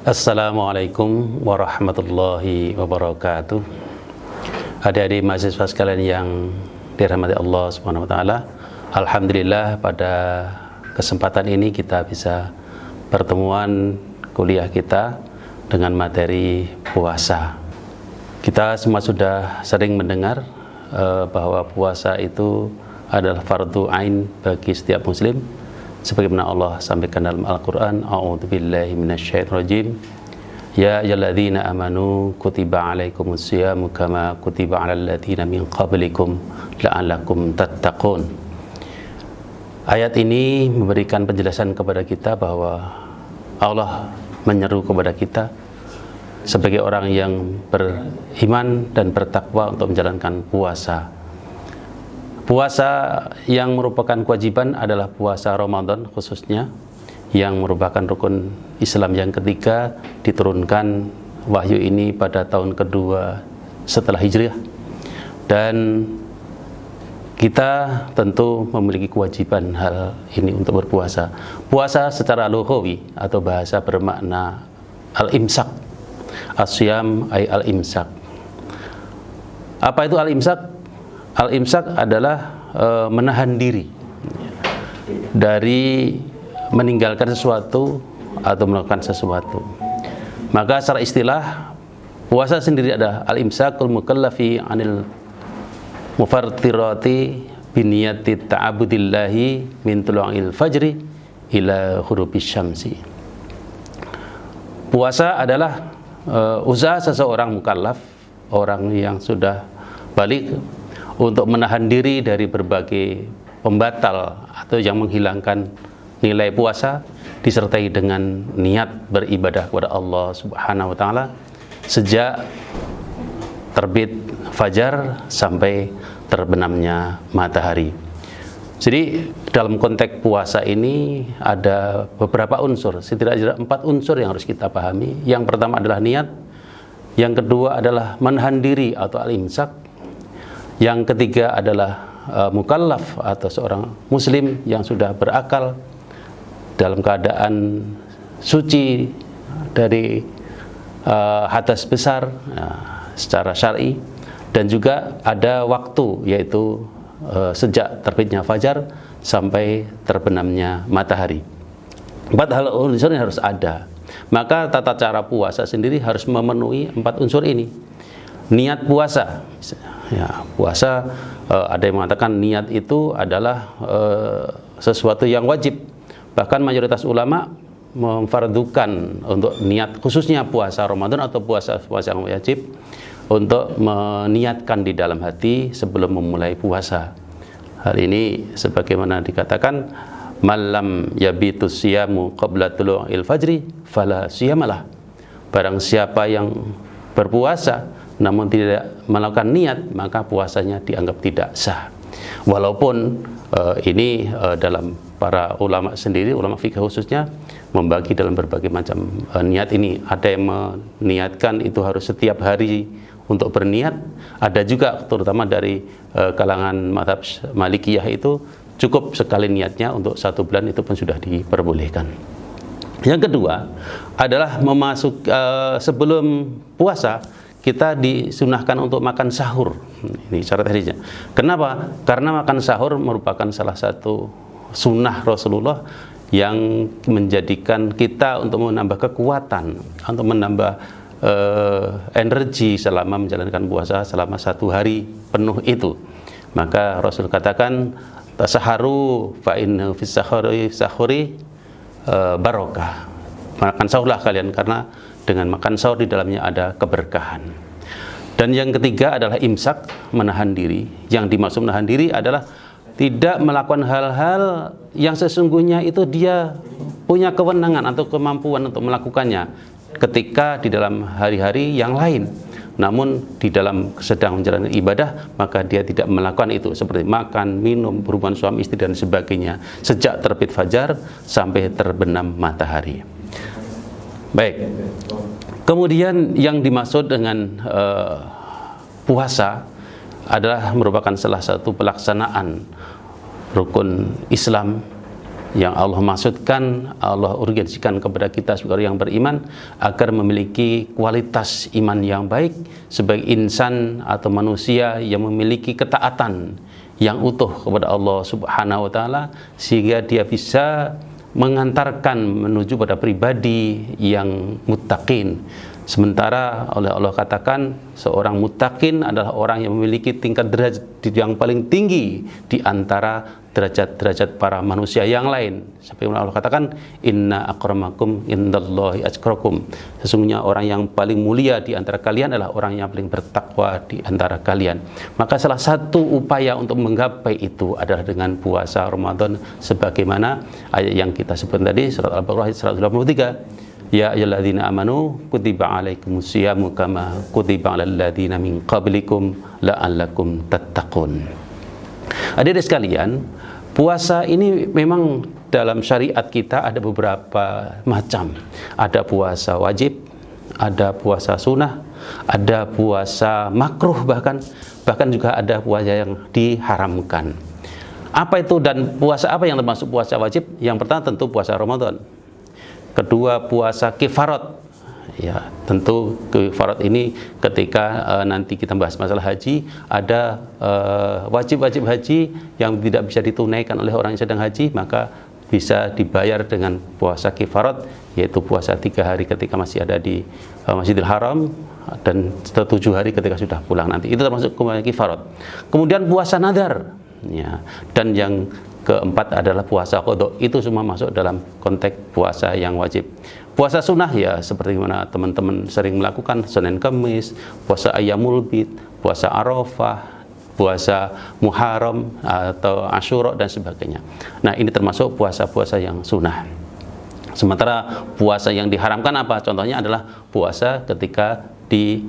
Assalamualaikum warahmatullahi wabarakatuh. Adik-adik mahasiswa sekalian yang dirahmati Allah Subhanahu wa taala, alhamdulillah pada kesempatan ini kita bisa pertemuan kuliah kita dengan materi puasa. Kita semua sudah sering mendengar bahwa puasa itu adalah fardu ain bagi setiap muslim, sebagaimana Allah sampaikan dalam Al-Quran, a'udzubillahi minasyaitonirrajim, ya ayyuhalladzina amanu kutiba alaikumus syiyamu kama kutiba alal ladzina min qablikum la'allakum tattaqun. Ayat ini memberikan penjelasan kepada kita bahwa Allah menyeru kepada kita sebagai orang yang beriman dan bertakwa untuk menjalankan puasa. Puasa yang merupakan kewajiban adalah puasa Ramadan khususnya, yang merupakan rukun Islam yang ketiga. Diturunkan wahyu ini pada tahun kedua setelah Hijriah, dan kita tentu memiliki kewajiban hal ini untuk berpuasa. Puasa secara lughawi atau bahasa bermakna al-imsak. Asyam ay al-imsak. Apa itu al-imsak? Al-imsak adalah menahan diri dari meninggalkan sesuatu atau melakukan sesuatu. Maka secara istilah puasa sendiri adalah al-imsakul mukallafi anil mufartirati biniyati ta'abudillahi min tulu'il fajri ila ghurubis syamsi. Puasa adalah usaha seseorang mukallaf, orang yang sudah balik, untuk menahan diri dari berbagai pembatal atau yang menghilangkan nilai puasa, disertai dengan niat beribadah kepada Allah Subhanahu wa taala sejak terbit fajar sampai terbenamnya matahari. Jadi dalam konteks puasa ini ada beberapa unsur, setidaknya 4 unsur yang harus kita pahami. Yang pertama adalah niat, yang kedua adalah menahan diri atau al-imsak, yang ketiga adalah mukallaf atau seorang muslim yang sudah berakal dalam keadaan suci dari hadas besar secara syar'i, dan juga ada waktu, yaitu sejak terbitnya fajar sampai terbenamnya matahari. 4 hal unsur ini harus ada. Maka tata cara puasa sendiri harus memenuhi 4 unsur ini. Niat puasa, ya, puasa ada yang mengatakan niat itu adalah sesuatu yang wajib. Bahkan mayoritas ulama memfardukan untuk niat, khususnya puasa Ramadan atau puasa yang wajib, untuk meniatkan di dalam hati sebelum memulai puasa. Hal ini sebagaimana dikatakan, malam yabitus siyamu qabla tulu'il fajri fala siyamalah. Barang siapa yang berpuasa namun tidak melakukan niat, maka puasanya dianggap tidak sah. Walaupun ini dalam para ulama sendiri, ulama fikih khususnya, membagi dalam berbagai macam niat ini. Ada yang meniatkan itu harus setiap hari untuk berniat. Ada juga terutama dari kalangan mazhab Malikiyah itu cukup sekali niatnya untuk 1 bulan, itu pun sudah diperbolehkan. Yang kedua adalah sebelum puasa kita disunahkan untuk makan sahur. Ini syarat hadisnya. Kenapa? Karena makan sahur merupakan salah satu sunnah Rasulullah yang menjadikan kita untuk menambah kekuatan, untuk menambah energi selama menjalankan puasa selama 1 hari penuh itu. Maka Rasul katakan, tasaharu fa inna fis sahuri barokah. Makan sahurlah kalian, karena dengan makan sahur di dalamnya ada keberkahan. Dan yang ketiga adalah imsak, menahan diri. Yang dimaksud menahan diri adalah tidak melakukan hal-hal yang sesungguhnya itu dia punya kewenangan atau kemampuan untuk melakukannya ketika di dalam hari-hari yang lain. Namun di dalam sedang menjalani ibadah, maka dia tidak melakukan itu, seperti makan, minum, berhubungan suami istri dan sebagainya, sejak terbit fajar sampai terbenam matahari. Baik. Kemudian yang dimaksud dengan puasa adalah merupakan salah satu pelaksanaan rukun Islam yang Allah maksudkan, Allah urgensikan kepada kita sebagai orang yang beriman agar memiliki kualitas iman yang baik sebagai insan atau manusia yang memiliki ketaatan yang utuh kepada Allah Subhanahu wa taala, sehingga dia bisa mengantarkan menuju pada pribadi yang muttaqin. Sementara oleh Allah katakan seorang muttaqin adalah orang yang memiliki tingkat derajat yang paling tinggi di antara derajat-derajat para manusia yang lain. Sampai Allah katakan inna akramakum indallahi atqakum. Sesungguhnya orang yang paling mulia di antara kalian adalah orang yang paling bertakwa di antara kalian. Maka salah satu upaya untuk menggapai itu adalah dengan puasa Ramadan, sebagaimana ayat yang kita sebut tadi, surat Al-Baqarah 183. Ya ayyuhalladzina amanu kutiba alaikumusyiyamu kama kutiba alal ladzina min qablikum la'allakum tattaqun. Hadirin sekalian, puasa ini memang dalam syariat kita ada beberapa macam. Ada puasa wajib, ada puasa sunnah, ada puasa makruh, bahkan juga ada puasa yang diharamkan. Apa itu dan puasa apa yang termasuk puasa wajib? Yang pertama tentu puasa Ramadan. Kedua puasa kifarat, ya tentu kifarat ini ketika nanti kita bahas masalah haji, ada wajib-wajib haji yang tidak bisa ditunaikan oleh orang yang sedang haji, maka bisa dibayar dengan puasa kifarat, yaitu puasa 3 hari ketika masih ada di Masjidil Haram dan 7 hari ketika sudah pulang nanti. Itu termasuk kifarat. Kemudian puasa nadar, ya, dan yang keempat adalah puasa qadha. Itu semua masuk dalam konteks puasa yang wajib. Puasa sunnah ya seperti mana teman-teman sering melakukan Senin Kamis, puasa Ayyamul Bid, puasa Arafah, puasa Muharram atau Asyura dan sebagainya. Nah, ini termasuk puasa-puasa yang sunnah. Sementara puasa yang diharamkan apa? Contohnya adalah puasa ketika di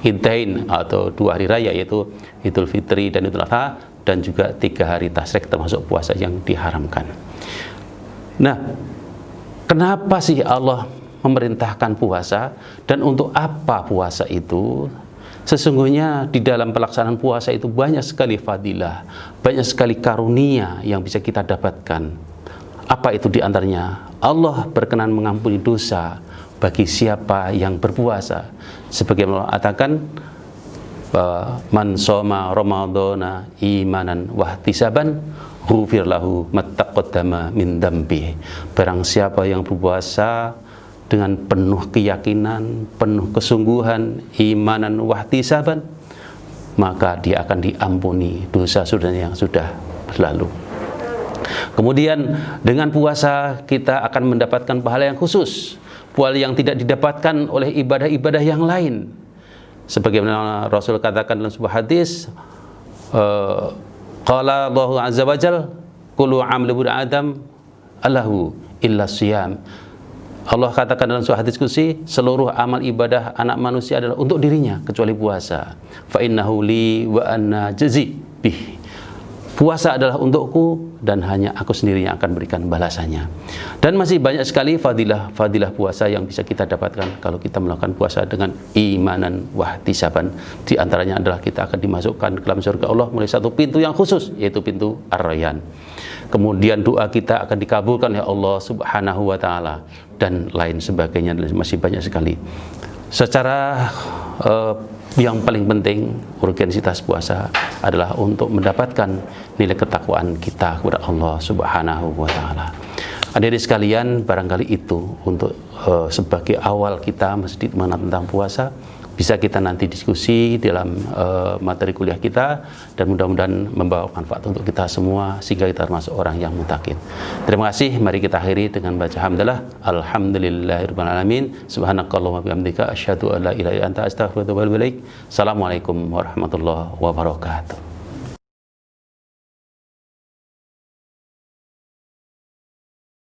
Hiddain atau 2 hari raya, yaitu Idul Fitri dan Idul Adha, dan juga 3 hari tasyrik termasuk puasa yang diharamkan. Nah, kenapa sih Allah memerintahkan puasa dan untuk apa puasa itu? Sesungguhnya di dalam pelaksanaan puasa itu banyak sekali fadilah, banyak sekali karunia yang bisa kita dapatkan. Apa itu diantaranya? Allah berkenan mengampuni dosa bagi siapa yang berpuasa. Sebagaimana Allah katakan, man shoma ramadhana imanan wahtisaban ghufir lahu mattaqaddama min dambi. Barang siapa yang berpuasa dengan penuh keyakinan, penuh kesungguhan, imanan wahtisaban, maka dia akan diampuni dosa yang sudah berlalu. Kemudian dengan puasa kita akan mendapatkan pahala yang khusus, pahala yang tidak didapatkan oleh ibadah-ibadah yang lain. Sebagaimana Rasul katakan dalam sebuah hadis, qala Allahu azza wa jalla kullu amali ibni adam allahu illa shiyam. Allah katakan dalam sebuah hadis qudsi, seluruh amal ibadah anak manusia adalah untuk dirinya kecuali puasa. Fa innahu li wa anna jazi bih. Puasa adalah untukku dan hanya aku sendiri yang akan berikan balasannya. Dan masih banyak sekali fadilah puasa yang bisa kita dapatkan kalau kita melakukan puasa dengan imanan wahtisaban. Di antaranya adalah kita akan dimasukkan ke dalam surga Allah melalui satu pintu yang khusus, yaitu pintu Ar-Rayyan. Kemudian doa kita akan dikabulkan oleh Allah Subhanahu wa taala dan lain sebagainya, masih banyak sekali. Secara yang paling penting, urgensitas puasa adalah untuk mendapatkan nilai ketakwaan kita kepada Allah Subhanahu wa taala. Hadirin sekalian, barangkali itu untuk sebagai awal kita sedikit mengenal tentang puasa. Bisa kita nanti diskusi dalam materi kuliah kita, dan mudah-mudahan membawa manfaat untuk kita semua sehingga kita termasuk orang yang muttaqin. Terima kasih. Mari kita akhiri dengan baca hamdalah. Alhamdulillahirabbil alamin. Subhanakallahumma bihamdika asyhadu an la ilaha illa anta astaghfiruka wa atubu ilaik. Assalamualaikum warahmatullahi wabarakatuh.